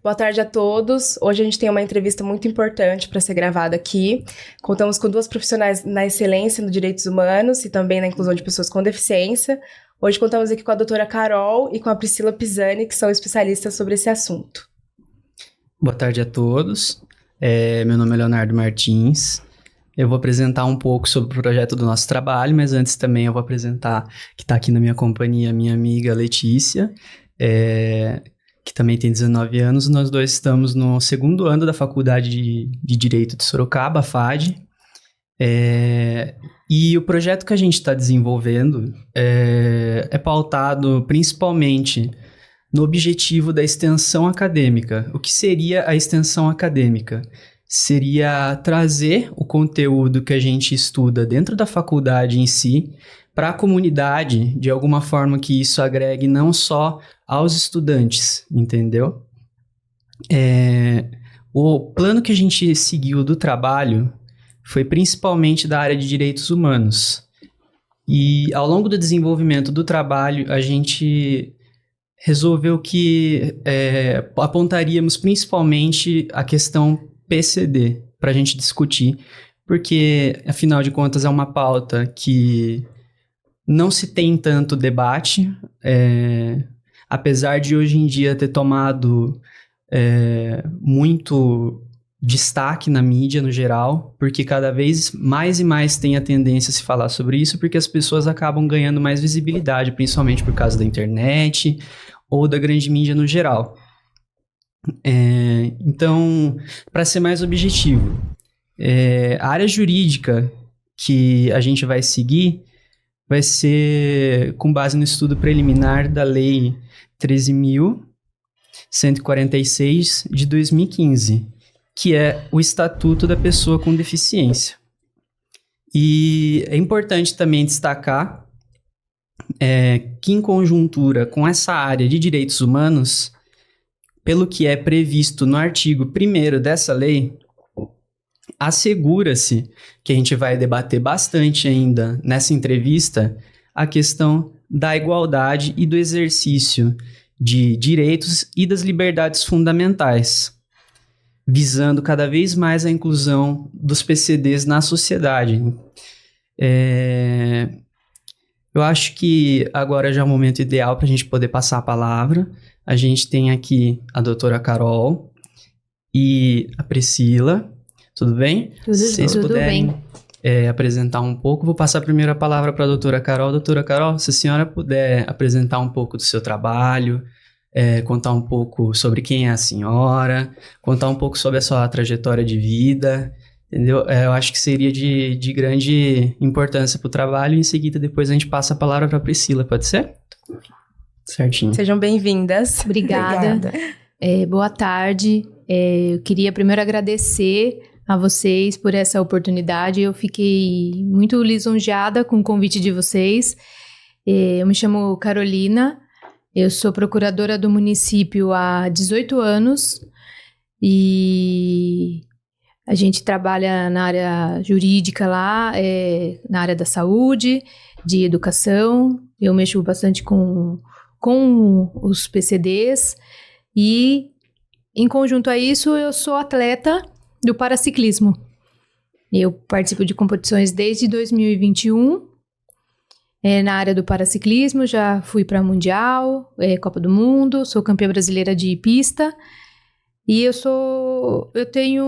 Boa tarde a todos. Hoje a gente tem uma entrevista muito importante para ser gravada aqui. Contamos com 2 profissionais na excelência nos direitos humanos e também na inclusão de pessoas com deficiência. Hoje contamos aqui com a doutora Carol e com a Priscila Pisani, que são especialistas sobre esse assunto. Boa tarde a todos. Meu nome é Leonardo Martins. Eu vou apresentar um pouco sobre o projeto do nosso trabalho, mas antes também eu vou apresentar que está aqui na minha companhia, minha amiga Letícia, que também tem 19 anos. Nós dois estamos no 2º ano da Faculdade de Direito de Sorocaba, a FAD. E o projeto que a gente está desenvolvendo é pautado principalmente no objetivo da extensão acadêmica. O que seria a extensão acadêmica? Seria trazer o conteúdo que a gente estuda dentro da faculdade em si para a comunidade, de alguma forma que isso agregue não só aos estudantes, entendeu? O plano que a gente seguiu do trabalho foi principalmente da área de direitos humanos. E ao longo do desenvolvimento do trabalho, a gente resolveu que apontaríamos principalmente a questão PCD para a gente discutir, porque, afinal de contas, é uma pauta que não se tem tanto debate, apesar de hoje em dia ter tomado muito destaque na mídia no geral, porque cada vez mais e mais tem a tendência a se falar sobre isso, porque as pessoas acabam ganhando mais visibilidade, principalmente por causa da internet ou da grande mídia no geral. Então, para ser mais objetivo, a área jurídica que a gente vai seguir vai ser com base no estudo preliminar da Lei 13.146 de 2015, que é o Estatuto da Pessoa com Deficiência. E é importante também destacar que, em conjuntura com essa área de direitos humanos, pelo que é previsto no artigo 1º dessa lei, assegura-se, que a gente vai debater bastante ainda nessa entrevista, a questão da igualdade e do exercício de direitos e das liberdades fundamentais, visando cada vez mais a inclusão dos PCDs na sociedade. Eu acho que agora já é o momento ideal para a gente poder passar a palavra. A gente tem aqui a doutora Carol e a Priscila. Tudo bem? Se vocês puderem apresentar um pouco, vou passar primeiro a palavra para a doutora Carol. Doutora Carol, se a senhora puder apresentar um pouco do seu trabalho, contar um pouco sobre quem é a senhora, contar um pouco sobre a sua trajetória de vida, entendeu? Eu acho que seria de grande importância para o trabalho, e em seguida depois a gente passa a palavra para a Priscila, pode ser? Certinho. Sejam bem-vindas. Obrigada. Boa tarde. Eu queria primeiro agradecer a vocês por essa oportunidade. Eu fiquei muito lisonjeada com o convite de vocês. Eu me chamo Carolina, eu sou procuradora do município há 18 anos e a gente trabalha na área jurídica lá, na área da saúde, de educação. Eu mexo bastante com os PCDs e, em conjunto a isso, eu sou atleta do paraciclismo. Eu participo de competições desde 2021 na área do paraciclismo, já fui para Mundial, Copa do Mundo, sou campeã brasileira de pista e eu tenho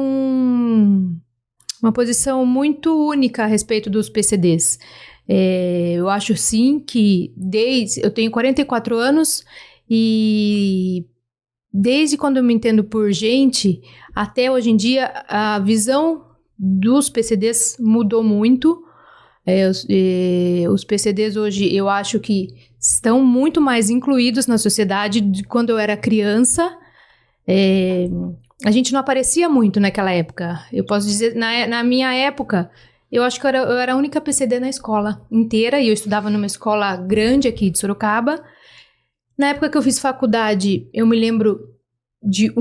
uma posição muito única a respeito dos PCDs. Eu acho sim que eu tenho 44 anos e desde quando eu me entendo por gente até hoje em dia a visão dos PCDs mudou muito. Os PCDs hoje eu acho que estão muito mais incluídos na sociedade de quando eu era criança. A gente não aparecia muito naquela época. Eu posso dizer, na minha época, eu acho que eu era a única PCD na escola inteira, e eu estudava numa escola grande aqui de Sorocaba. Na época que eu fiz faculdade, eu me lembro de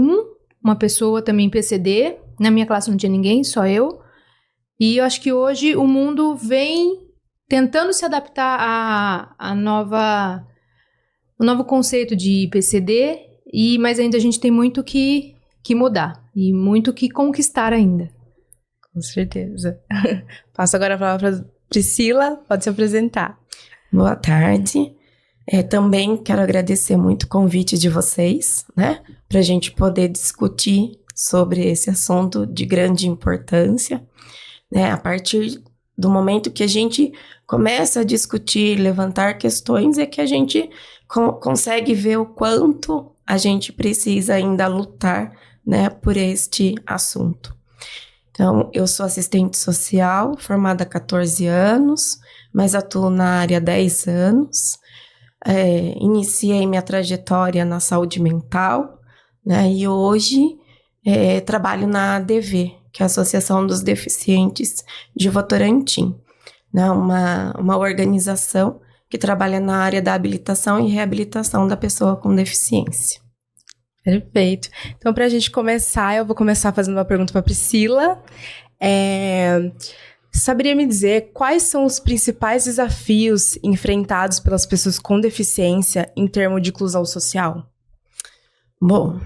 uma pessoa também PCD. Na minha classe não tinha ninguém, só eu. E eu acho que hoje o mundo vem tentando se adaptar ao novo conceito de PCD. Mas ainda a gente tem muito que mudar e muito que conquistar ainda. Com certeza. Passo agora a palavra para Priscila, pode se apresentar. Boa tarde. Também quero agradecer muito o convite de vocês, né? Para a gente poder discutir sobre esse assunto de grande importância, né? A partir do momento que a gente começa a discutir, levantar questões, é que a gente consegue ver o quanto a gente precisa ainda lutar, né, por este assunto. Então, eu sou assistente social, formada há 14 anos, mas atuo na área há 10 anos. Iniciei minha trajetória na saúde mental, né, e hoje trabalho na ADV, que é a Associação dos Deficientes de Votorantim, né, uma organização que trabalha na área da habilitação e reabilitação da pessoa com deficiência. Perfeito. Então, para a gente começar, eu vou começar fazendo uma pergunta para a Priscila. Saberia me dizer quais são os principais desafios enfrentados pelas pessoas com deficiência em termos de inclusão social? Bom,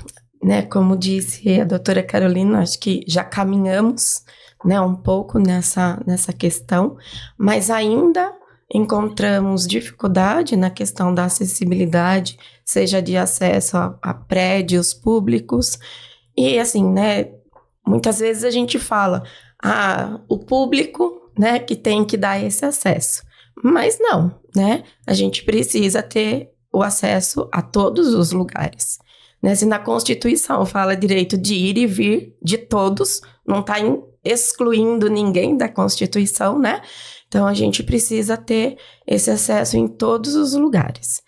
né, como disse a doutora Carolina, acho que já caminhamos, né, um pouco nessa questão, mas ainda encontramos dificuldade na questão da acessibilidade, seja de acesso a prédios públicos, e assim, né, muitas vezes a gente fala, o público, né, que tem que dar esse acesso, mas não, né, a gente precisa ter o acesso a todos os lugares, né, se na Constituição fala direito de ir e vir de todos, não está excluindo ninguém da Constituição, né, então, a gente precisa ter esse acesso em todos os lugares.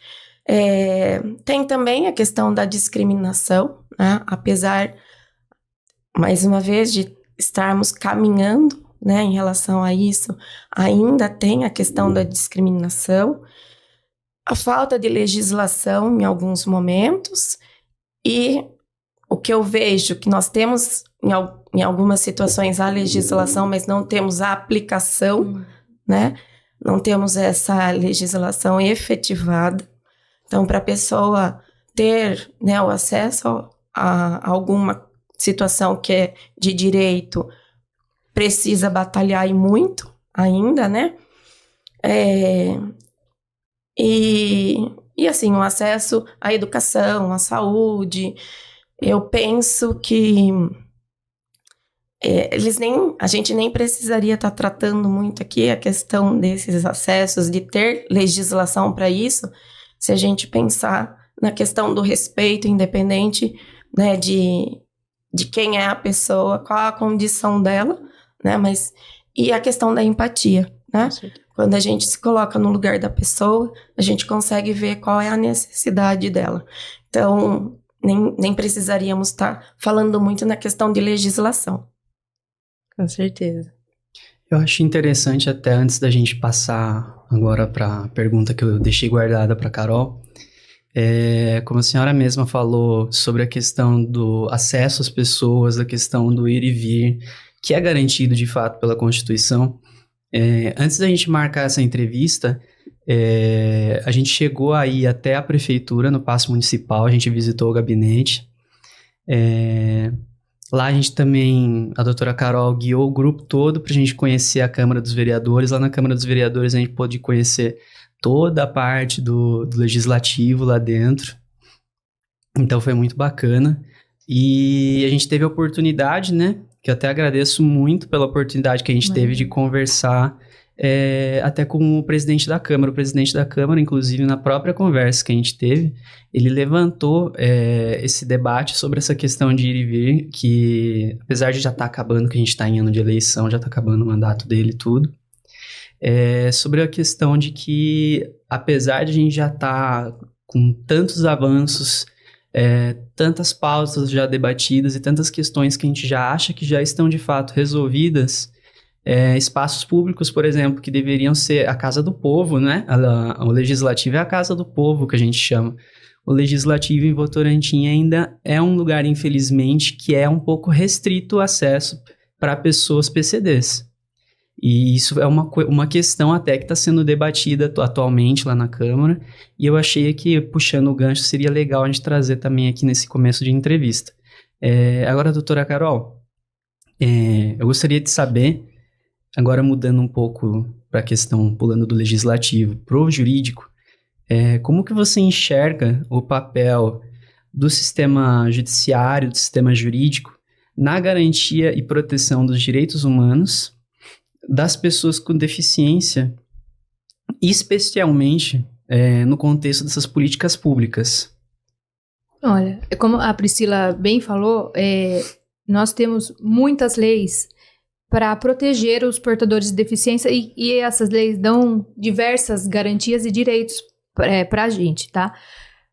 Tem também a questão da discriminação, né? Apesar, mais uma vez, de estarmos caminhando, né, em relação a isso, ainda tem a questão da discriminação, a falta de legislação em alguns momentos e o que eu vejo que nós temos em algumas situações a legislação, mas não temos a aplicação, né? Não temos essa legislação efetivada. Então, para a pessoa ter, né, o acesso a alguma situação que é de direito, precisa batalhar e muito ainda, né? E assim, o acesso à educação, à saúde, eu penso que a gente nem precisaria estar tratando muito aqui a questão desses acessos, de ter legislação para isso, se a gente pensar na questão do respeito, independente, né, de quem é a pessoa, qual a condição dela, né, e a questão da empatia, né? Quando a gente se coloca no lugar da pessoa, a gente consegue ver qual é a necessidade dela. Então, nem precisaríamos estar falando muito na questão de legislação. Com certeza. Eu acho interessante, até antes da gente passar agora para a pergunta que eu deixei guardada para a Carol, como a senhora mesma falou sobre a questão do acesso às pessoas, a questão do ir e vir, que é garantido de fato pela Constituição. Antes da gente marcar essa entrevista, a gente chegou aí até a prefeitura, no Paço Municipal, a gente visitou o gabinete. Lá a gente também, a doutora Carol guiou o grupo todo para a gente conhecer a Câmara dos Vereadores. Lá na Câmara dos Vereadores a gente pôde conhecer toda a parte do legislativo lá dentro. Então foi muito bacana. E a gente teve a oportunidade, né, que eu até agradeço muito pela oportunidade que a gente teve de conversar até com o presidente da Câmara. O presidente da Câmara, inclusive, na própria conversa que a gente teve, ele levantou esse debate sobre essa questão de ir e vir, que apesar de já estar acabando, que a gente está em ano de eleição, já está acabando o mandato dele e tudo, sobre a questão de que, apesar de a gente já estar com tantos avanços, tantas pautas já debatidas e tantas questões que a gente já acha que já estão de fato resolvidas, espaços públicos, por exemplo, que deveriam ser a casa do povo, né? O legislativo é a casa do povo, que a gente chama. O legislativo em Votorantim ainda é um lugar, infelizmente, que é um pouco restrito o acesso para pessoas PCDs. E isso é uma questão até que está sendo debatida atualmente lá na Câmara, e eu achei que, puxando o gancho, seria legal a gente trazer também aqui nesse começo de entrevista. Agora, doutora Carol, eu gostaria de saber, agora mudando um pouco para a questão, pulando do legislativo para o jurídico, como que você enxerga o papel do sistema judiciário, do sistema jurídico, na garantia e proteção dos direitos humanos das pessoas com deficiência, especialmente no contexto dessas políticas públicas? Olha, como a Priscila bem falou, nós temos muitas leis para proteger os portadores de deficiência e essas leis dão diversas garantias e direitos para a gente, tá?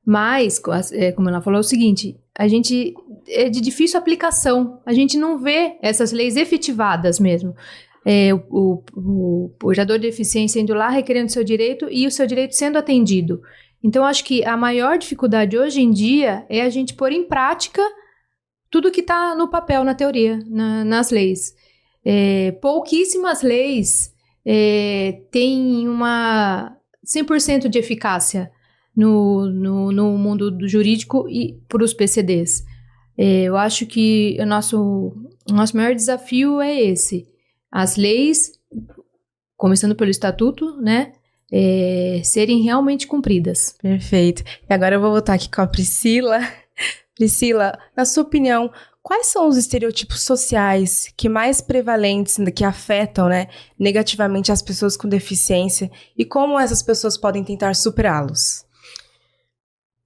Mas, como ela falou, é o seguinte, a gente é de difícil aplicação, a gente não vê essas leis efetivadas mesmo. O portador de deficiência indo lá requerendo seu direito e o seu direito sendo atendido. Então, acho que a maior dificuldade hoje em dia é a gente pôr em prática tudo que está no papel, na teoria, nas leis. Pouquíssimas leis têm uma 100% de eficácia no mundo do jurídico e para os PCDs. Eu acho que o nosso maior desafio é esse. As leis, começando pelo estatuto, né, serem realmente cumpridas. Perfeito. E agora eu vou voltar aqui com a Priscila. Priscila, na sua opinião, quais são os estereotipos sociais que mais prevalentes, que afetam, né, negativamente as pessoas com deficiência e como essas pessoas podem tentar superá-los?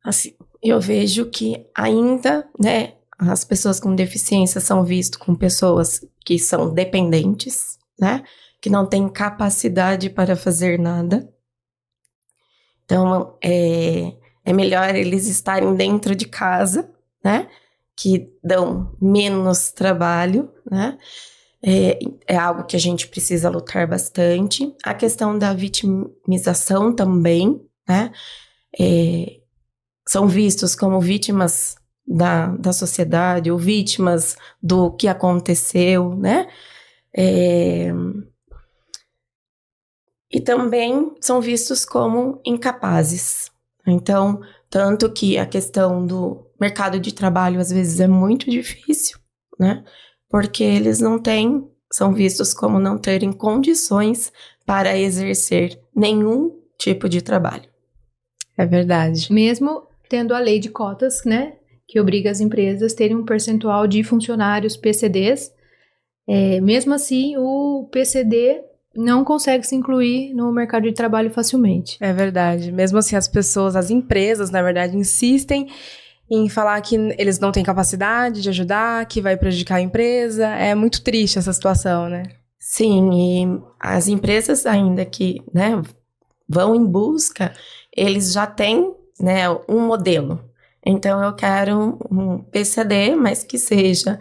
Assim, eu vejo que ainda, né, as pessoas com deficiência são vistas como pessoas que são dependentes, né, que não têm capacidade para fazer nada. Então, é melhor eles estarem dentro de casa, né, que dão menos trabalho, né, é algo que a gente precisa lutar bastante. A questão da vitimização também, né, são vistos como vítimas da sociedade ou vítimas do que aconteceu, né? E também são vistos como incapazes. Então, tanto que a questão do mercado de trabalho às vezes é muito difícil, né? Porque eles são vistos como não terem condições para exercer nenhum tipo de trabalho. É verdade. Mesmo tendo a lei de cotas, né, que obriga as empresas a terem um percentual de funcionários PCDs, mesmo assim o PCD não consegue se incluir no mercado de trabalho facilmente. É verdade. Mesmo assim, as empresas, na verdade, insistem em falar que eles não têm capacidade de ajudar, que vai prejudicar a empresa. É muito triste essa situação, né? Sim, e as empresas ainda que, né, vão em busca, eles já têm, né, um modelo. Então, eu quero um PCD, mas que seja,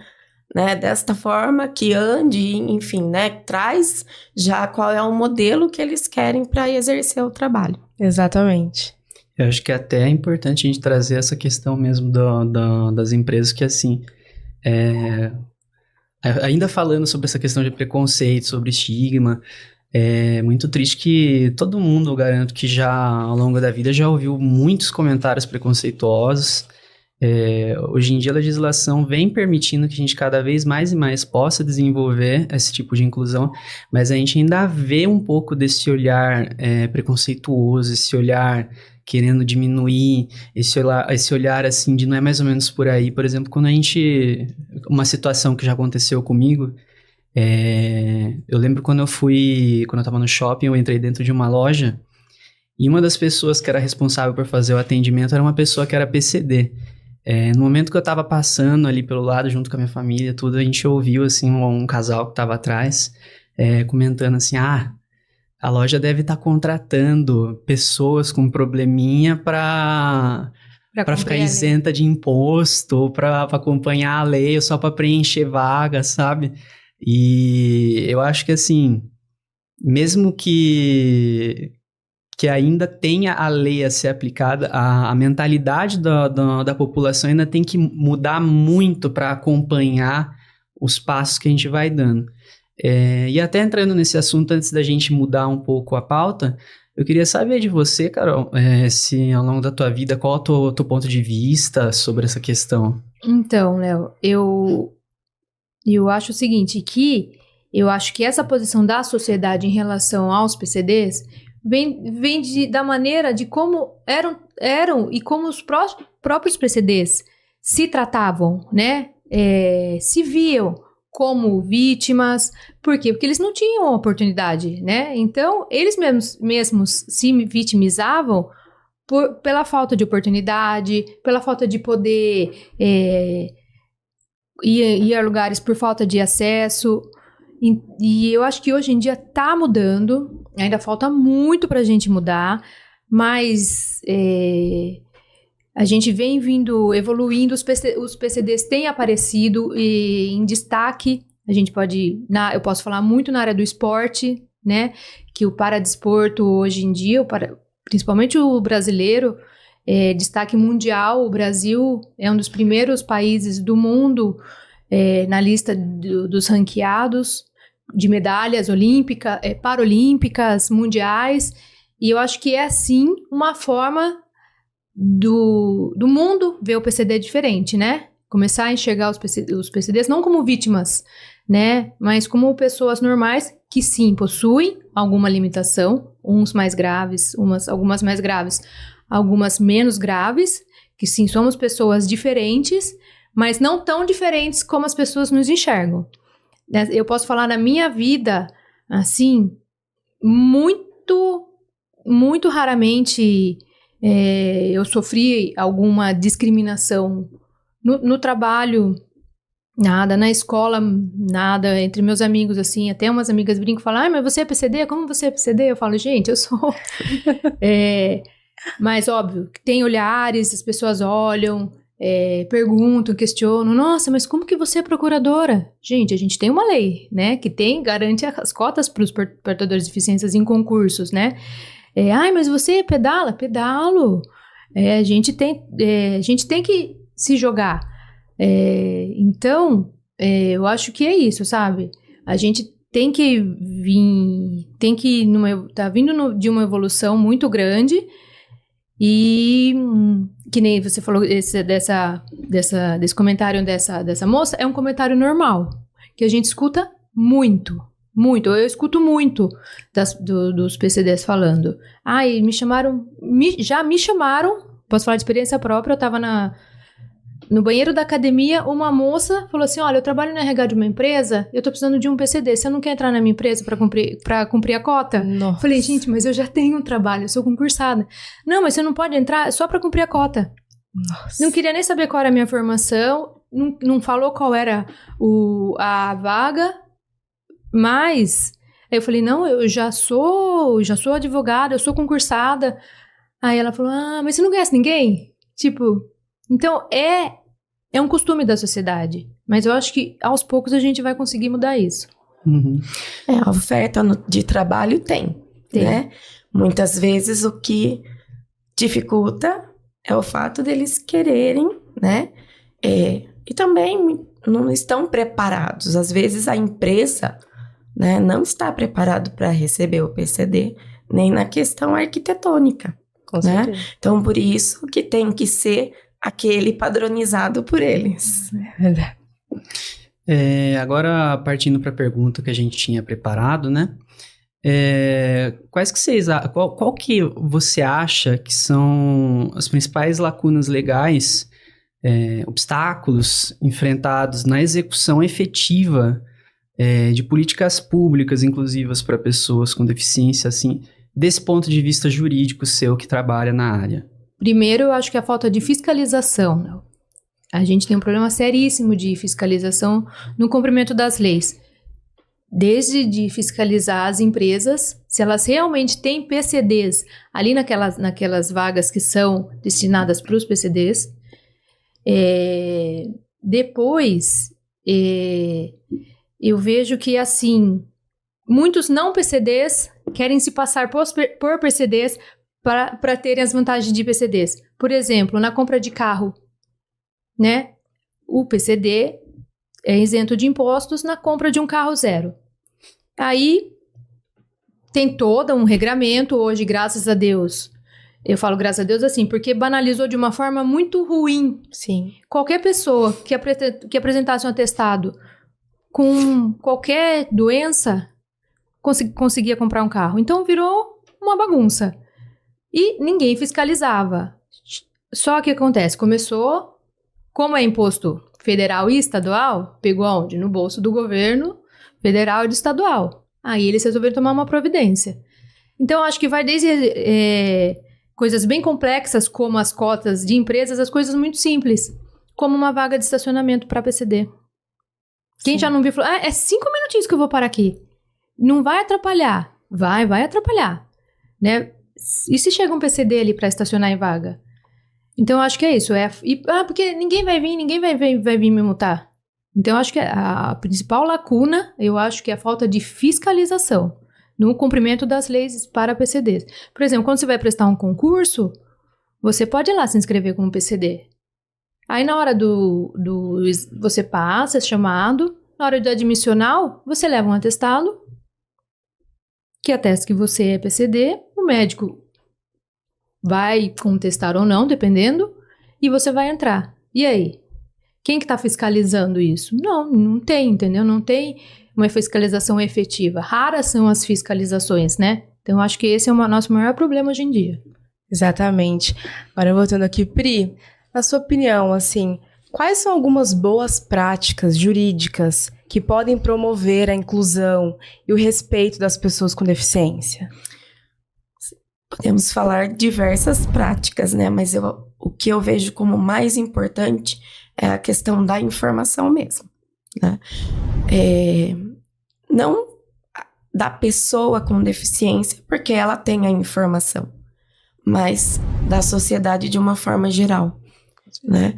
né, desta forma, que ande, enfim, né, traz já qual é o modelo que eles querem para exercer o trabalho. Exatamente. Eu acho que até é importante a gente trazer essa questão mesmo das empresas, que assim, ainda falando sobre essa questão de preconceito, sobre estigma, é muito triste que todo mundo, eu garanto que já ao longo da vida já ouviu muitos comentários preconceituosos. Hoje em dia a legislação vem permitindo que a gente cada vez mais e mais possa desenvolver esse tipo de inclusão, mas a gente ainda vê um pouco desse olhar preconceituoso, esse olhar querendo diminuir, esse olhar assim de não é mais ou menos por aí. Por exemplo, uma situação que já aconteceu comigo, eu lembro quando eu tava no shopping, eu entrei dentro de uma loja e uma das pessoas que era responsável por fazer o atendimento era uma pessoa que era PCD. No momento que eu tava passando ali pelo lado, junto com a minha família, tudo, a gente ouviu, assim, um casal que tava atrás, comentando assim, a loja deve estar contratando pessoas com probleminha para ficar isenta de imposto, ou para acompanhar a lei, ou só para preencher vagas, sabe? E eu acho que, assim, mesmo que ainda tenha a lei a ser aplicada, a mentalidade da população ainda tem que mudar muito para acompanhar os passos que a gente vai dando. E até entrando nesse assunto, antes da gente mudar um pouco a pauta, eu queria saber de você, Carol, se ao longo da tua vida, qual é o teu ponto de vista sobre essa questão? Então, Léo, eu acho o seguinte, eu acho que essa posição da sociedade em relação aos PCDs vem da maneira de como eram e como os próprios PCDs se tratavam, né? Se viam como vítimas. Por quê? Porque eles não tinham oportunidade, né? Então, eles mesmos se vitimizavam pela falta de oportunidade, pela falta de poder ir a lugares por falta de acesso. E eu acho que hoje em dia tá mudando, ainda falta muito pra gente mudar, mas a gente vem evoluindo, os PCDs têm aparecido em destaque. A gente eu posso falar muito na área do esporte, né? Que o paradesporto hoje em dia, principalmente o brasileiro, destaque mundial. O Brasil é um dos primeiros países do mundo na lista dos ranqueados de medalhas olímpicas, paralímpicas, mundiais. E eu acho que é, sim, uma forma do mundo ver o PCD diferente, né? Começar a enxergar os PCDs não como vítimas, né? Mas como pessoas normais que, sim, possuem alguma limitação, uns mais graves, algumas mais graves, algumas menos graves, que, sim, somos pessoas diferentes, mas não tão diferentes como as pessoas nos enxergam. Eu posso falar na minha vida, assim, muito, muito raramente eu sofri alguma discriminação no trabalho, nada, na escola, nada, entre meus amigos, assim, até umas amigas brincam e falam, mas você é PCD? Como você é PCD? Eu falo, gente, eu sou. Mas, óbvio, tem olhares, as pessoas olham, perguntam, questionam, nossa, mas como que você é procuradora? Gente, a gente tem uma lei, né, que garante as cotas para os portadores de deficiências em concursos, né? Mas você pedala? Pedalo. A gente tem que se jogar. Então, eu acho que é isso, sabe? A gente tem que tá vindo de uma evolução muito grande. E que nem você falou desse comentário dessa moça, é um comentário normal, que a gente escuta muito, muito. Eu escuto muito dos PCDs falando. E já me chamaram, posso falar de experiência própria, eu tava no banheiro da academia, uma moça falou assim, olha, eu trabalho na RH de uma empresa, eu tô precisando de um PCD, você não quer entrar na minha empresa pra cumprir a cota? Nossa. Falei, gente, mas eu já tenho um trabalho, eu sou concursada. Não, mas você não pode entrar só pra cumprir a cota. Nossa. Não queria nem saber qual era a minha formação, não falou qual era a vaga, mas aí eu falei, não, eu já sou advogada, eu sou concursada. Aí ela falou, mas você não conhece ninguém? Tipo, então é um costume da sociedade, mas eu acho que aos poucos a gente vai conseguir mudar isso. Uhum. A oferta de trabalho tem, né? Muitas vezes o que dificulta é o fato deles quererem, né? E também não estão preparados. Às vezes a empresa, né, não está preparado para receber o PCD, nem na questão arquitetônica. Com certeza. Né? Então, por isso que tem que ser aquele padronizado por eles. É verdade. Agora, partindo para a pergunta que a gente tinha preparado, né? Qual que você acha que são as principais lacunas legais, obstáculos enfrentados na execução efetiva de políticas públicas inclusivas para pessoas com deficiência, assim, desse ponto de vista jurídico seu que trabalha na área? Primeiro, eu acho que a falta de fiscalização. A gente tem um problema seríssimo de fiscalização no cumprimento das leis. Desde de fiscalizar as empresas, se elas realmente têm PCDs ali naquelas vagas que são destinadas para os PCDs. Depois, eu vejo que, assim, muitos não PCDs querem se passar por PCDs para terem as vantagens de PCDs. Por exemplo, na compra de carro, né? O PCD é isento de impostos na compra de um carro zero. Aí tem todo um regramento hoje, graças a Deus. Eu falo graças a Deus assim, porque banalizou de uma forma muito ruim. Sim. Qualquer pessoa que apresentasse um atestado com qualquer doença conseguia comprar um carro. Então virou uma bagunça. E ninguém fiscalizava. Só que acontece, começou, como é imposto federal e estadual, pegou aonde? No bolso do governo federal e do estadual. Aí eles resolveram tomar uma providência. Então, acho que vai desde coisas bem complexas, como as cotas de empresas, as coisas muito simples, como uma vaga de estacionamento para PCD. Quem já não viu, falou, é 5 minutinhos que eu vou parar aqui. Não vai atrapalhar. Vai atrapalhar. Né? E se chega um PCD ali para estacionar em vaga? Então, eu acho que é isso. Porque ninguém vai vir me multar. Então, eu acho que a principal lacuna, eu acho que é a falta de fiscalização no cumprimento das leis para PCDs. Por exemplo, quando você vai prestar um concurso, você pode ir lá se inscrever como PCD. Aí, na hora você passa, é chamado. Na hora do admissional, você leva um atestado que atesta que você é PCD. O médico vai contestar ou não, dependendo, e você vai entrar. E aí? Quem que tá fiscalizando isso? Não tem, entendeu? Não tem uma fiscalização efetiva. Raras são as fiscalizações, né? Então, eu acho que esse é o nosso maior problema hoje em dia. Exatamente. Agora, voltando aqui, Pri, na sua opinião, assim, quais são algumas boas práticas jurídicas que podem promover a inclusão e o respeito das pessoas com deficiência? Podemos falar diversas práticas, né? Mas o que eu vejo como mais importante é a questão da informação mesmo, né? Não da pessoa com deficiência, porque ela tem a informação, mas da sociedade de uma forma geral, né?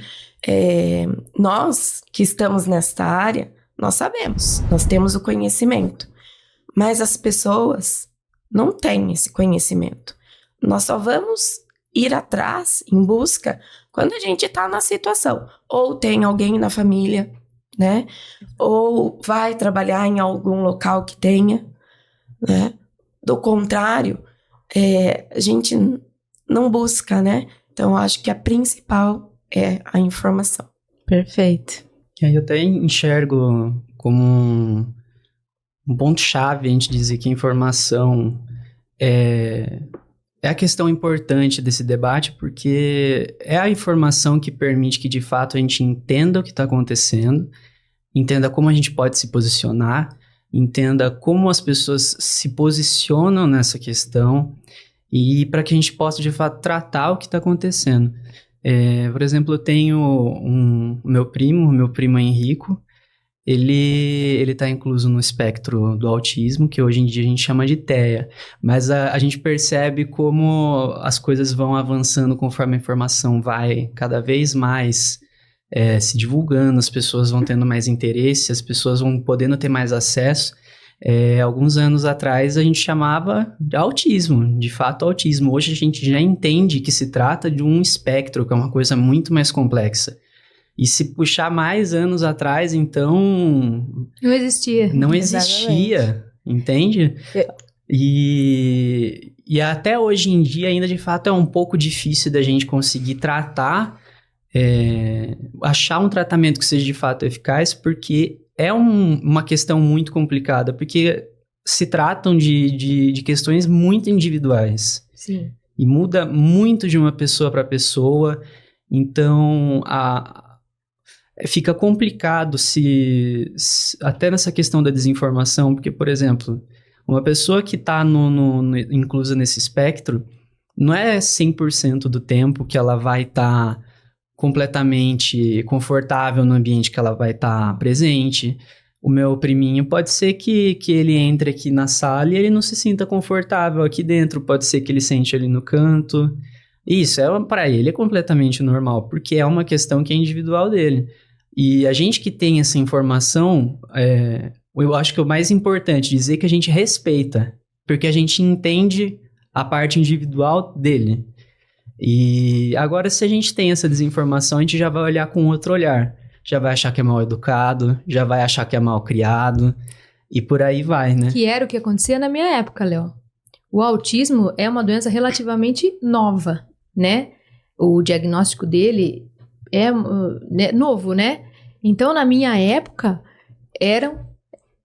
Nós que estamos nesta área, nós sabemos, nós temos o conhecimento, mas as pessoas não têm esse conhecimento. Nós só vamos ir atrás, em busca, quando a gente está na situação. Ou tem alguém na família, né? Ou vai trabalhar em algum local que tenha, né? Do contrário, a gente não busca, né? Então, eu acho que a principal é a informação. Perfeito. E aí eu até enxergo como um ponto-chave a gente dizer que a informação é a questão importante desse debate, porque é a informação que permite que, de fato, a gente entenda o que está acontecendo, entenda como a gente pode se posicionar, entenda como as pessoas se posicionam nessa questão e para que a gente possa, de fato, tratar o que está acontecendo. Por exemplo, eu tenho o meu primo Henrico. Ele está incluso no espectro do autismo, que hoje em dia a gente chama de TEA, mas a gente percebe como as coisas vão avançando conforme a informação vai cada vez mais se divulgando, as pessoas vão tendo mais interesse, as pessoas vão podendo ter mais acesso. Alguns anos atrás a gente chamava de autismo, de fato autismo. Hoje a gente já entende que se trata de um espectro, que é uma coisa muito mais complexa. E se puxar mais anos atrás, então... Não existia. Não existia, entende? E até hoje em dia, ainda de fato, é um pouco difícil da gente conseguir tratar, achar um tratamento que seja de fato eficaz, porque é uma questão muito complicada, porque se tratam de questões muito individuais. Sim. E muda muito de uma pessoa para pessoa, então fica complicado até nessa questão da desinformação, porque, por exemplo, uma pessoa que está inclusa nesse espectro, não é 100% do tempo que ela vai estar completamente confortável no ambiente que ela vai estar presente. O meu priminho pode ser que ele entre aqui na sala e ele não se sinta confortável aqui dentro, pode ser que ele sente ali no canto. Isso, para ele é completamente normal, porque é uma questão que é individual dele. E a gente que tem essa informação, eu acho que é o mais importante, dizer que a gente respeita, porque a gente entende a parte individual dele. E agora, se a gente tem essa desinformação, a gente já vai olhar com outro olhar. Já vai achar que é mal educado, já vai achar que é mal criado. E por aí vai, né? Que era o que acontecia na minha época, Léo. O autismo é uma doença relativamente nova, né? O diagnóstico dele é novo, né? Então, na minha época, eram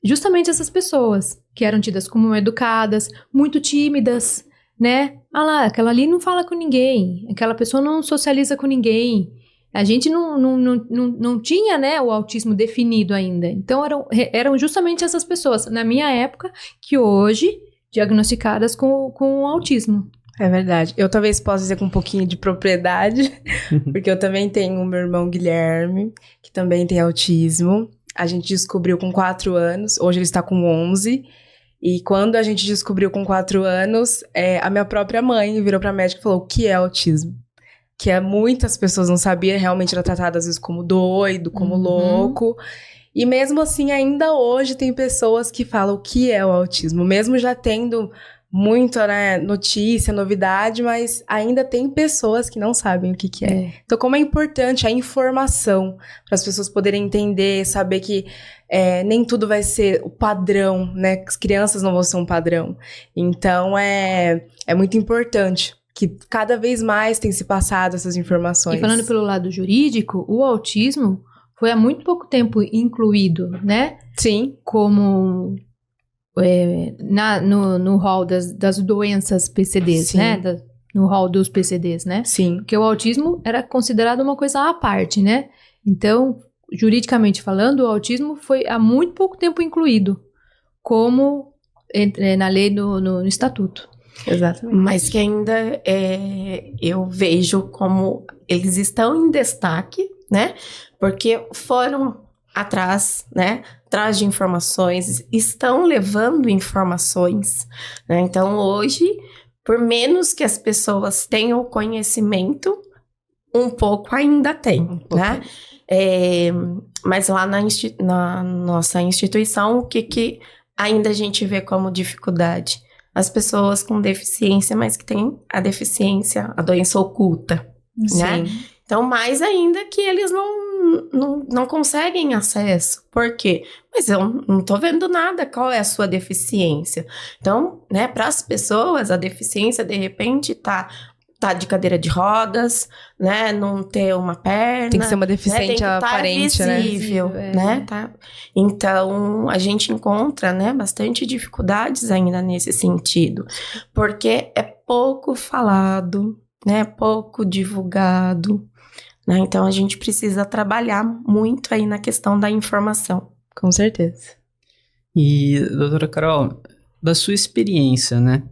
justamente essas pessoas que eram tidas como educadas, muito tímidas, né? Ah lá, aquela ali não fala com ninguém, aquela pessoa não socializa com ninguém. A gente não tinha, né, o autismo definido ainda. Então, eram justamente essas pessoas, na minha época, que hoje diagnosticadas com autismo. É verdade. Eu talvez possa dizer com um pouquinho de propriedade, porque eu também tenho o meu irmão Guilherme, que também tem autismo. A gente descobriu com 4 anos, hoje ele está com 11. E quando a gente descobriu com 4 anos, a minha própria mãe virou pra médica e falou: o que é autismo? Que muitas pessoas não sabiam, realmente era tratado às vezes como doido, como louco. E mesmo assim, ainda hoje tem pessoas que falam o que é o autismo, mesmo já tendo muita, né, notícia, novidade, mas ainda tem pessoas que não sabem o que é. Então, como é importante a informação para as pessoas poderem entender, saber que nem tudo vai ser o padrão, né? As crianças não vão ser um padrão. Então, é muito importante que cada vez mais tem se passado essas informações. E falando pelo lado jurídico, o autismo foi há muito pouco tempo incluído, né? Sim. Como no rol das doenças PCDs, Sim. né? No rol dos PCDs, né? Sim. Porque o autismo era considerado uma coisa à parte, né? Então, juridicamente falando, o autismo foi há muito pouco tempo incluído como na lei, no estatuto. Exatamente. Mas que ainda eu vejo como eles estão em destaque, né? Porque foram atrás, né? Atrás de informações, estão levando informações, né? Então, hoje, por menos que as pessoas tenham conhecimento, um pouco ainda tem, né? Mas lá na nossa instituição, o que ainda a gente vê como dificuldade? As pessoas com deficiência, mas que têm a deficiência, a doença oculta, né? Então, mais ainda que eles não conseguem acesso. Por quê? Mas eu não tô vendo nada, qual é a sua deficiência? Então, né, para as pessoas, a deficiência, de repente, tá de cadeira de rodas, né, não ter uma perna. Tem que ser uma deficiente aparente, né? Visível, né? Tá? Então, a gente encontra, né, bastante dificuldades ainda nesse sentido, porque é pouco falado, né, pouco divulgado, né? Então, a gente precisa trabalhar muito aí na questão da informação. Com certeza. E, doutora Carol, da sua experiência, né?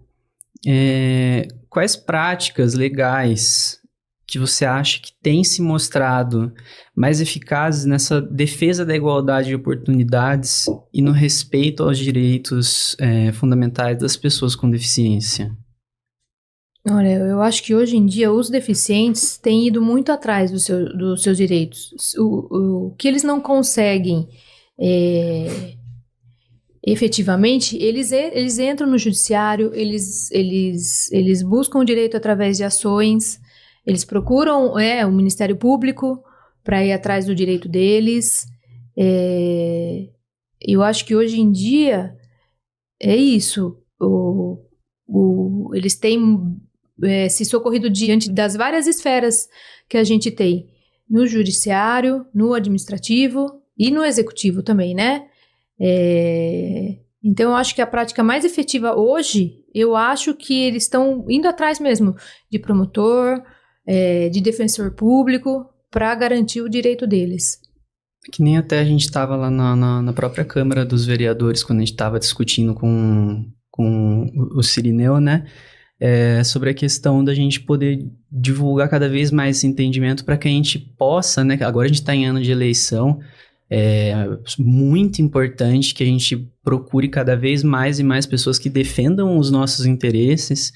Quais práticas legais que você acha que têm se mostrado mais eficazes nessa defesa da igualdade de oportunidades e no respeito aos direitos fundamentais das pessoas com deficiência? Olha, eu acho que hoje em dia os deficientes têm ido muito atrás dos seus direitos. O que eles não conseguem efetivamente, eles entram no judiciário, eles buscam o direito através de ações, eles procuram o Ministério Público para ir atrás do direito deles. Eu acho que hoje em dia é isso. Eles têm se socorrido diante das várias esferas que a gente tem, no judiciário, no administrativo e no executivo também, né? Então eu acho que a prática mais efetiva hoje, eu acho que eles estão indo atrás mesmo de promotor, de defensor público, para garantir o direito deles. Que nem até a gente estava lá na própria Câmara dos Vereadores, quando a gente estava discutindo com o Cirineu, né? Sobre a questão da gente poder divulgar cada vez mais esse entendimento para que a gente possa, né? Agora a gente está em ano de eleição, muito importante que a gente procure cada vez mais e mais pessoas que defendam os nossos interesses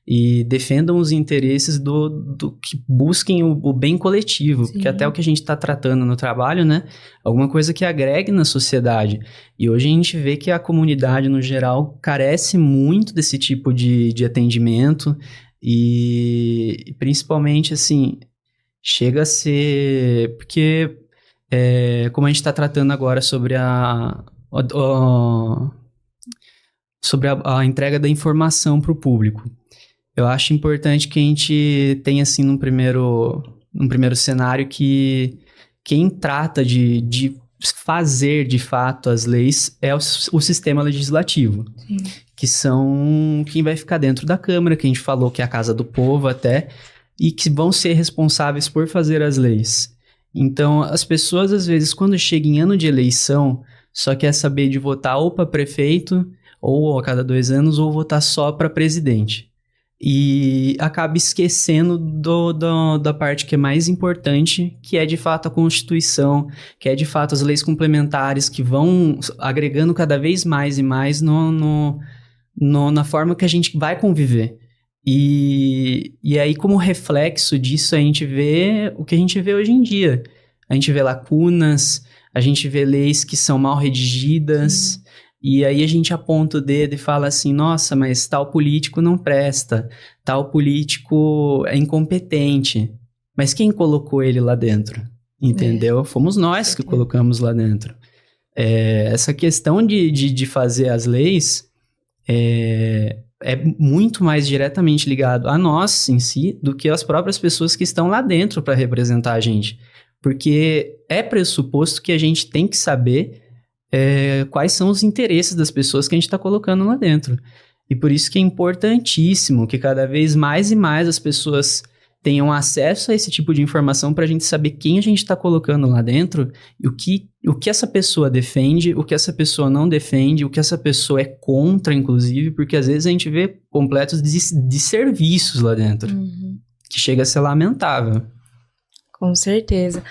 e defendam os interesses do que busquem o bem coletivo, Sim. Porque até o que a gente está tratando no trabalho, né, alguma coisa que agregue na sociedade. E hoje a gente vê que a comunidade, no geral, carece muito desse tipo de atendimento e principalmente, assim, chega a ser... Porque, como a gente está tratando agora sobre sobre a entrega da informação para o público. Eu acho importante que a gente tenha, assim, num primeiro cenário, que quem trata de fazer, de fato, as leis é o sistema legislativo. Sim. Que são quem vai ficar dentro da Câmara, que a gente falou que é a Casa do Povo até, e que vão ser responsáveis por fazer as leis. Então, as pessoas, às vezes, quando chegam em ano de eleição, só quer saber de votar ou para prefeito, ou a cada 2 anos, ou votar só para presidente. E acaba esquecendo da parte que é mais importante, que é de fato a Constituição, que é de fato as leis complementares, que vão agregando cada vez mais e mais na forma que a gente vai conviver. E aí, como reflexo disso, a gente vê o que a gente vê hoje em dia. A gente vê lacunas, a gente vê leis que são mal redigidas. E aí a gente aponta o dedo e fala assim, nossa, mas tal político não presta, tal político é incompetente. Mas quem colocou ele lá dentro? Entendeu? Fomos nós que colocamos lá dentro. Essa questão de fazer as leis é muito mais diretamente ligado a nós em si do que as próprias pessoas que estão lá dentro para representar a gente. Porque é pressuposto que a gente tem que saber quais são os interesses das pessoas que a gente está colocando lá dentro. E por isso que é importantíssimo que cada vez mais e mais as pessoas tenham acesso a esse tipo de informação para a gente saber quem a gente está colocando lá dentro e o que essa pessoa defende, o que essa pessoa não defende, o que essa pessoa é contra, inclusive, porque às vezes a gente vê completos desserviços lá dentro, que chega a ser lamentável. Com certeza.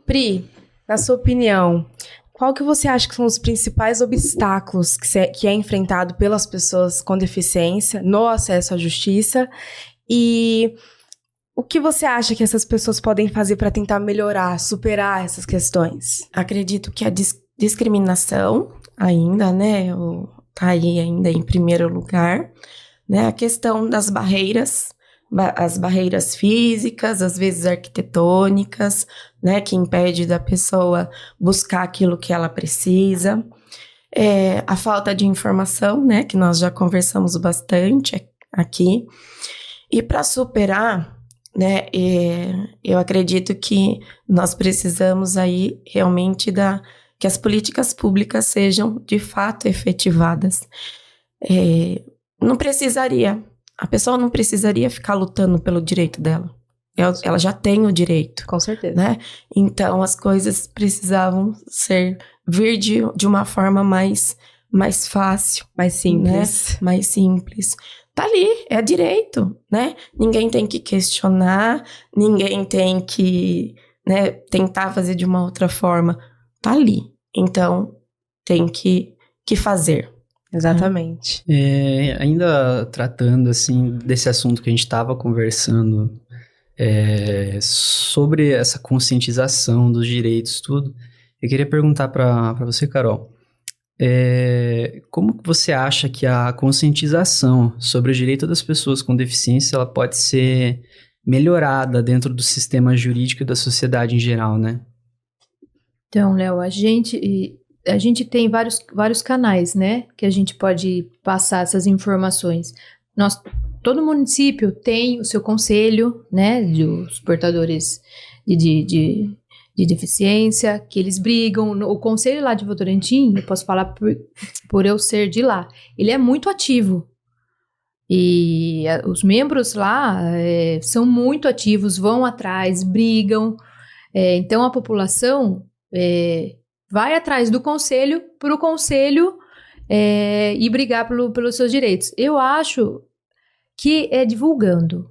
Pri, na sua opinião, qual que você acha que são os principais obstáculos que é enfrentado pelas pessoas com deficiência no acesso à justiça? E o que você acha que essas pessoas podem fazer para tentar melhorar, superar essas questões? Acredito que a discriminação ainda, né, tá aí ainda em primeiro lugar, né, a questão das barreiras, as barreiras físicas, às vezes arquitetônicas, né, que impede da pessoa buscar aquilo que ela precisa, a falta de informação, né, que nós já conversamos bastante aqui, e para superar, né, eu acredito que nós precisamos aí realmente que as políticas públicas sejam de fato efetivadas. A pessoa não precisaria ficar lutando pelo direito dela. Ela já tem o direito. Com certeza. Né? Então, as coisas precisavam vir de uma forma mais fácil. Mais simples. Né? Mais simples. Tá ali, é direito, né? Ninguém tem que questionar, ninguém tem que, né, tentar fazer de uma outra forma. Tá ali. Então, tem que fazer. Exatamente. Ainda tratando, assim, desse assunto que a gente estava conversando, sobre essa conscientização dos direitos, tudo, eu queria perguntar para você, Carol, como que você acha que a conscientização sobre o direito das pessoas com deficiência ela pode ser melhorada dentro do sistema jurídico e da sociedade em geral, né? Então, Léo, a gente tem vários canais, né, que a gente pode passar essas informações. Todo município tem o seu conselho, né, dos portadores de deficiência, que eles brigam. O conselho lá de Votorantim, eu posso falar por eu ser de lá, ele é muito ativo. E os membros lá são muito ativos, vão atrás, brigam. Então, a população vai atrás do conselho, para o conselho e brigar pelos seus direitos. Eu acho que é divulgando.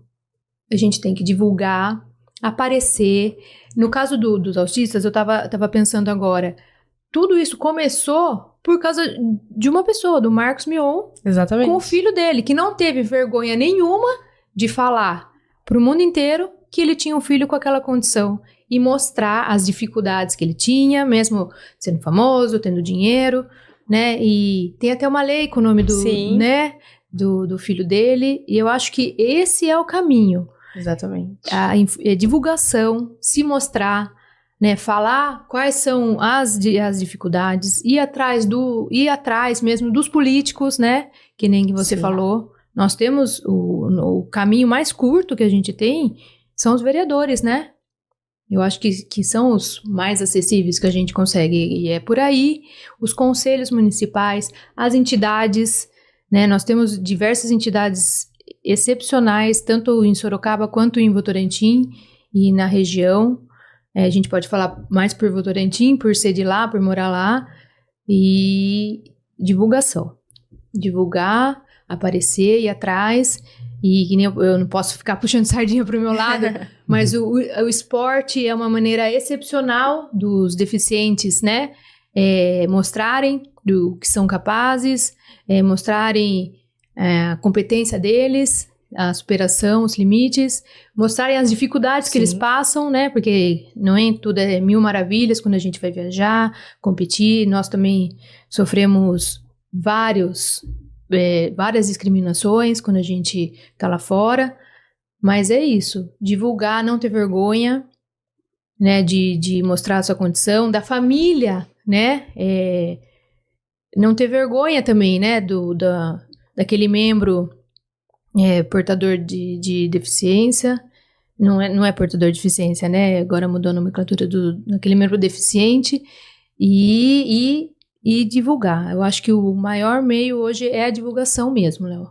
A gente tem que divulgar, aparecer. No caso dos autistas, eu tava pensando agora, tudo isso começou por causa de uma pessoa, do Marcos Mion, Exatamente. com o filho dele, que não teve vergonha nenhuma de falar para o mundo inteiro que ele tinha um filho com aquela condição e mostrar as dificuldades que ele tinha, mesmo sendo famoso, tendo dinheiro, né? E tem até uma lei com o nome do filho dele, e eu acho que esse é o caminho. Exatamente. A divulgação, se mostrar, né, falar quais são as dificuldades, ir atrás mesmo dos políticos, né, que nem que você Sim. falou. Nós temos o caminho mais curto que a gente tem são os vereadores, né? Eu acho que são os mais acessíveis que a gente consegue, e é por aí, os conselhos municipais, as entidades, né? Nós temos diversas entidades excepcionais, tanto em Sorocaba quanto em Votorantim e na região. A gente pode falar mais por Votorantim, por ser de lá, por morar lá, e divulgação. Divulgar, aparecer, ir atrás, e que nem eu não posso ficar puxando sardinha pro meu lado, mas o esporte é uma maneira excepcional dos deficientes, né, mostrarem do que são capazes, mostrarem a competência deles, a superação, os limites, mostrarem as dificuldades que eles passam, né, porque não é tudo é mil maravilhas quando a gente vai viajar, competir. Nós também sofremos várias discriminações quando a gente tá lá fora, mas é isso, divulgar, não ter vergonha, né, de mostrar a sua condição, da família, né, não ter vergonha também, né, daquele membro portador de deficiência, não é portador de deficiência, né, agora mudou a nomenclatura daquele membro deficiente, e divulgar. Eu acho que o maior meio hoje é a divulgação mesmo, Léo.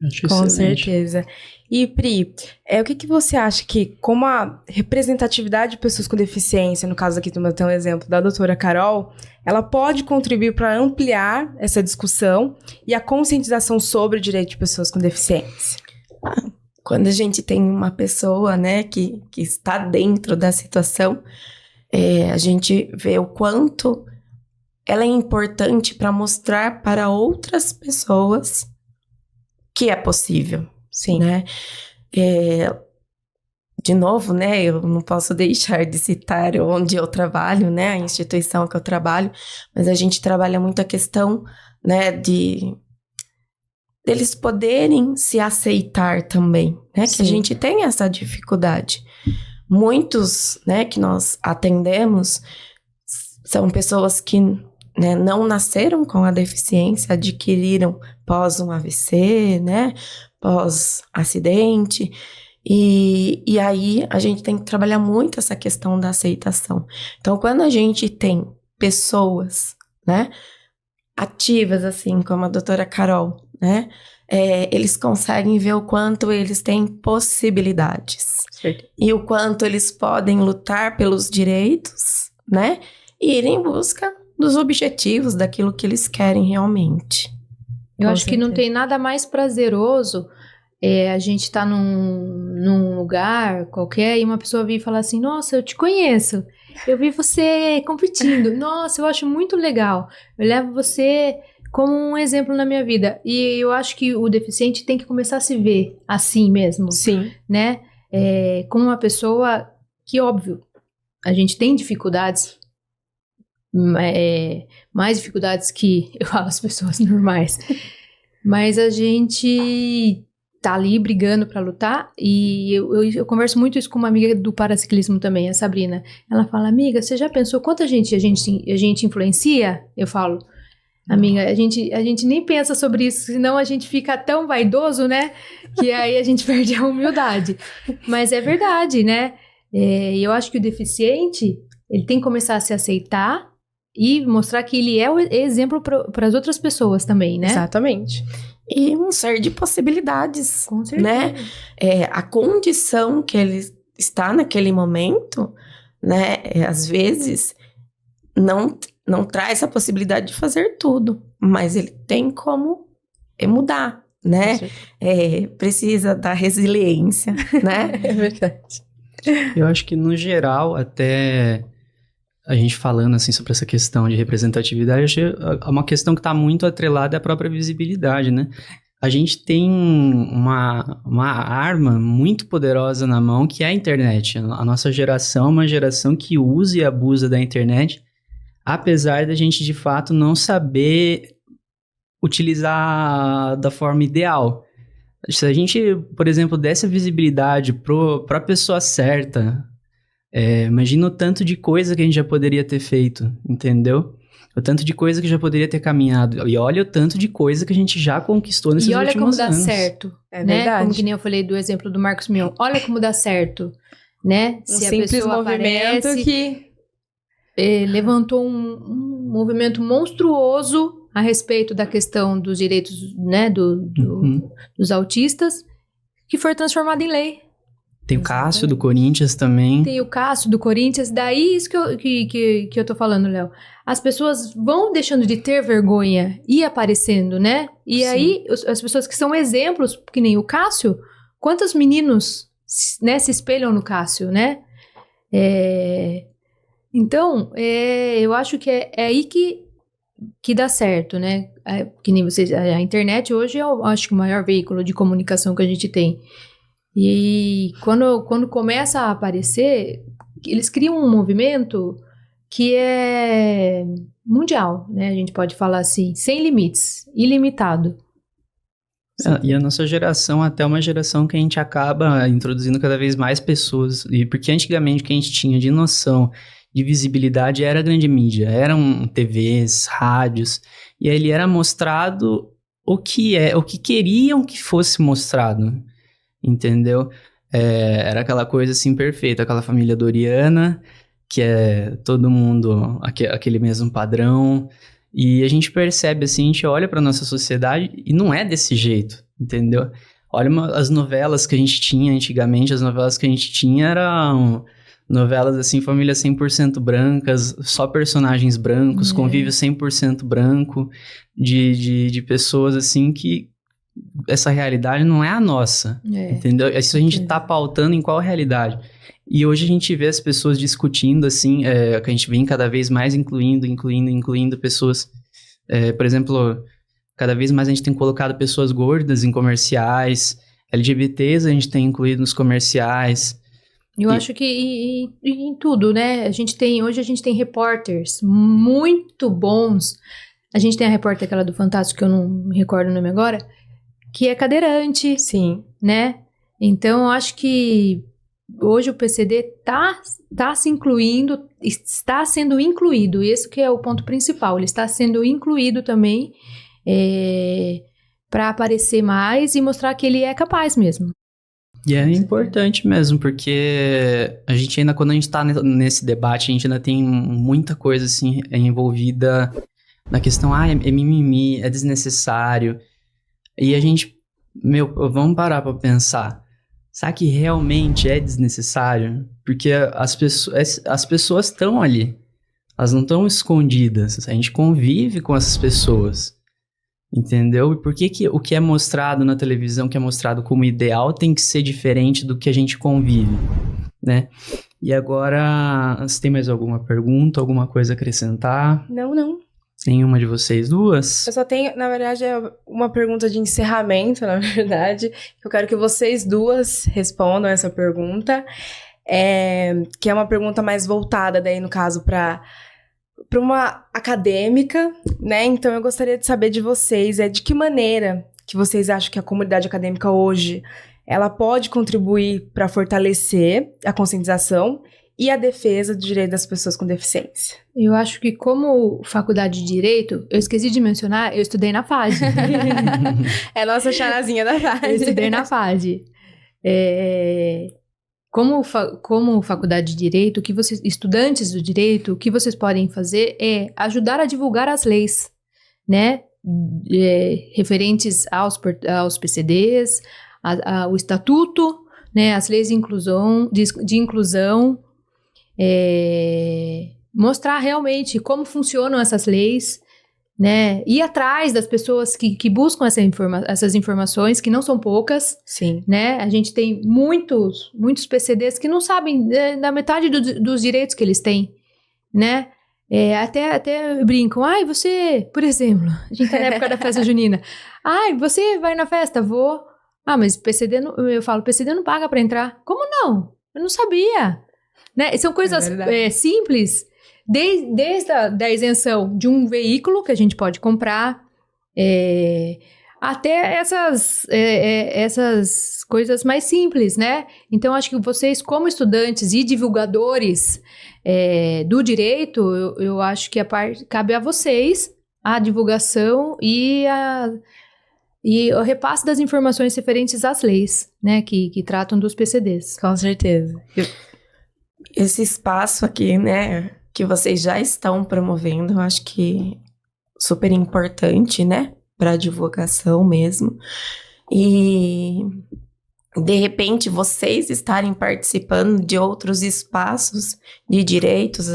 Com Excelente. certeza. E, Pri, o que você acha que, como a representatividade de pessoas com deficiência, no caso aqui tem um exemplo da doutora Carol, ela pode contribuir para ampliar essa discussão e a conscientização sobre o direito de pessoas com deficiência? Quando a gente tem uma pessoa, né, que está dentro da situação, a gente vê o quanto ela é importante para mostrar para outras pessoas que é possível. Sim. Né? De novo, né, eu não posso deixar de citar onde eu trabalho, né, a instituição que eu trabalho, mas a gente trabalha muito a questão, né, deles poderem se aceitar também, né, que a gente tem essa dificuldade. Muitos, né, que nós atendemos são pessoas que, né, não nasceram com a deficiência, adquiriram pós um AVC, né, pós acidente, e aí a gente tem que trabalhar muito essa questão da aceitação. Então, quando a gente tem pessoas, né, ativas, assim, como a doutora Carol, né, eles conseguem ver o quanto eles têm possibilidades. Certo. E o quanto eles podem lutar pelos direitos, né, e ir em busca dos objetivos, daquilo que eles querem realmente. Eu acho que não tem nada mais prazeroso a gente tá num lugar qualquer e uma pessoa vir e falar assim, nossa, eu te conheço, eu vi você competindo, nossa, eu acho muito legal, eu levo você como um exemplo na minha vida. E eu acho que o deficiente tem que começar a se ver assim mesmo. Sim. Né? Como uma pessoa que, óbvio, a gente tem dificuldades, mais dificuldades que, eu falo, as pessoas normais. Mas a gente tá ali brigando pra lutar, e eu converso muito isso com uma amiga do paraciclismo também, a Sabrina. Ela fala, amiga, você já pensou quanta gente a gente influencia? Eu falo, amiga, a gente nem pensa sobre isso, senão a gente fica tão vaidoso, né? Que aí a gente perde a humildade. Mas é verdade, né? Eu acho que o deficiente, ele tem que começar a se aceitar e mostrar que ele é o exemplo para as outras pessoas também, né? Exatamente. E um ser de possibilidades, Com certeza. né? A condição que ele está naquele momento, né? Às vezes, não traz a possibilidade de fazer tudo, mas ele tem como mudar, né? Precisa da resiliência, né? É verdade. Eu acho que, no geral, até a gente falando assim sobre essa questão de representatividade, acho que é uma questão que está muito atrelada à própria visibilidade, né? A gente tem uma arma muito poderosa na mão, que é a internet. A nossa geração é uma geração que usa e abusa da internet, apesar da gente, de fato, não saber utilizar da forma ideal. Se a gente, por exemplo, desse a visibilidade para a pessoa certa, Imagina o tanto de coisa que a gente já poderia ter feito, entendeu? O tanto de coisa que já poderia ter caminhado. E olha o tanto de coisa que a gente já conquistou nesses últimos anos. E olha como dá certo, É né? verdade. Como que nem eu falei do exemplo do Marcos Mion. Olha como dá certo, né? Um simples movimento que... levantou um movimento monstruoso a respeito da questão dos direitos, né, dos autistas, que foi transformado em lei. Tem o Cássio do Corinthians também. Tem o Cássio do Corinthians, daí isso que eu tô falando, Léo. As pessoas vão deixando de ter vergonha e aparecendo, né? E Sim. aí, as pessoas que são exemplos, que nem o Cássio, quantos meninos, né, se espelham no Cássio, né? Então, eu acho que é aí que dá certo, né? Que nem vocês, a internet hoje é, acho que o maior veículo de comunicação que a gente tem. E quando começa a aparecer, eles criam um movimento que é mundial, né? A gente pode falar assim, sem limites, ilimitado. E a nossa geração até é uma geração que a gente acaba introduzindo cada vez mais pessoas. E porque antigamente o que a gente tinha de noção de visibilidade era a grande mídia, eram TVs, rádios, e aí ele era mostrado o que queriam que fosse mostrado. Entendeu? Era aquela coisa assim perfeita, aquela família Doriana, que é todo mundo aquele mesmo padrão, e a gente percebe assim, a gente olha pra nossa sociedade e não é desse jeito, entendeu? Olha as novelas que a gente tinha antigamente, as novelas que a gente tinha eram novelas assim, famílias 100% brancas, só personagens brancos, convívio 100% branco, de pessoas assim que essa realidade não é a nossa, entendeu? Isso a gente tá pautando em qual realidade. E hoje a gente vê as pessoas discutindo, assim, que a gente vem cada vez mais incluindo pessoas. Por exemplo, cada vez mais a gente tem colocado pessoas gordas em comerciais, LGBTs a gente tem incluído nos comerciais. Eu acho que em tudo, né? Hoje a gente tem repórteres muito bons. A gente tem a repórter aquela do Fantástico, que eu não me recordo o nome agora, que é cadeirante. Sim. Né? Então, eu acho que hoje o PCD tá se incluindo, está sendo incluído. Esse que é o ponto principal. Ele está sendo incluído também para aparecer mais e mostrar que ele é capaz mesmo. E é importante mesmo, porque a gente ainda, quando a gente tá nesse debate, a gente ainda tem muita coisa assim envolvida na questão, é mimimi, é desnecessário. E a gente, vamos parar pra pensar. Será que realmente é desnecessário? Porque as pessoas estão ali. Elas não estão escondidas. A gente convive com essas pessoas. Entendeu? E por que o que é mostrado na televisão, que é mostrado como ideal, tem que ser diferente do que a gente convive, né? E agora, você tem mais alguma pergunta, alguma coisa a acrescentar? Não. Nenhuma de vocês duas? Eu só tenho, na verdade, uma pergunta de encerramento, na verdade. Eu quero que vocês duas respondam essa pergunta. Que é uma pergunta mais voltada, daí, no caso, para uma acadêmica, né? Então, eu gostaria de saber de vocês, de que maneira que vocês acham que a comunidade acadêmica hoje, ela pode contribuir para fortalecer a conscientização e a defesa do direito das pessoas com deficiência. Eu acho que como faculdade de Direito, eu esqueci de mencionar, eu estudei na FAD. É a nossa charazinha da FAD. Eu estudei na FAD. Como faculdade de Direito, estudantes do Direito, o que vocês podem fazer é ajudar a divulgar as leis, né? Referentes aos PCDs, ao Estatuto, né? As leis de inclusão, mostrar realmente como funcionam essas leis, né? Ir atrás das pessoas que buscam essas informações, que não são poucas. Sim. Né? A gente tem muitos PCDs que não sabem da metade dos direitos que eles têm, né? Até brincam, você, por exemplo, a gente tá na época da festa junina, você vai na festa? Vou. Mas PCD, eu falo, PCD não paga pra entrar. Como não? Eu não sabia. Né? São coisas simples, desde a isenção de um veículo que a gente pode comprar. até essas coisas mais simples, né? Então, acho que vocês, como estudantes e divulgadores do direito, eu acho que cabe a vocês a divulgação e o repasse das informações referentes às leis, né? Que tratam dos PCDs. Com certeza. Esse espaço aqui, né, que vocês já estão promovendo, eu acho que super importante, né, para divulgação mesmo. E, de repente, vocês estarem participando de outros espaços de direitos,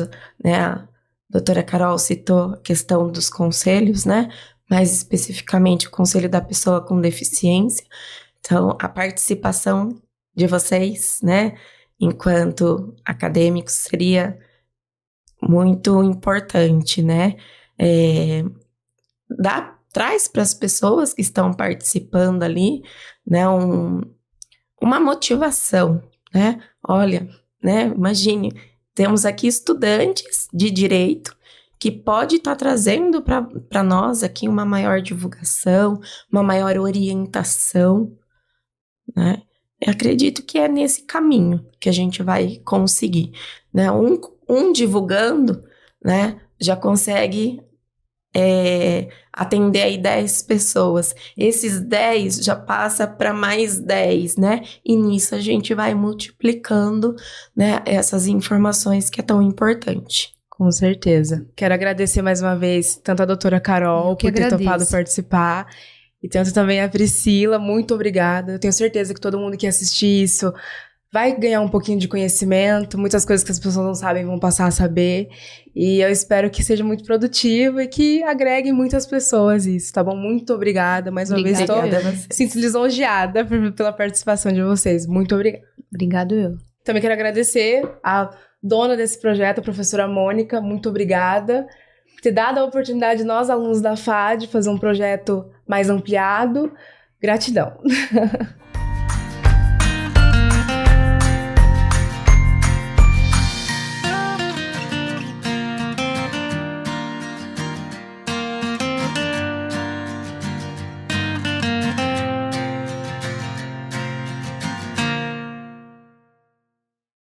né, a doutora Carol citou a questão dos conselhos, né, mais especificamente o Conselho da Pessoa com Deficiência. Então, a participação de vocês, né, enquanto acadêmicos, seria muito importante, né? Traz para as pessoas que estão participando ali, né, uma motivação, né? Olha, né, imagine, temos aqui estudantes de direito que pode estar trazendo para nós aqui uma maior divulgação, uma maior orientação, né? Eu acredito que é nesse caminho que a gente vai conseguir, né? Um divulgando, né, já consegue atender aí 10 pessoas. Esses 10 já passa para mais 10, né? E nisso a gente vai multiplicando, né, essas informações que é tão importante. Com certeza. Quero agradecer mais uma vez tanto a doutora Carol por ter topado participar e tanto também a Priscila. Muito obrigada. Eu tenho certeza que todo mundo que assistir isso vai ganhar um pouquinho de conhecimento. Muitas coisas que as pessoas não sabem vão passar a saber. E eu espero que seja muito produtivo e que agregue muitas pessoas isso, tá bom? Muito obrigada. Mais uma vez, sinto lisonjeada pela participação de vocês. Muito obrigada. Obrigado eu. Também quero agradecer a dona desse projeto, a professora Mônica. Muito obrigada por ter dado a oportunidade de nós, alunos da FAD, fazer um projeto mais ampliado. Gratidão.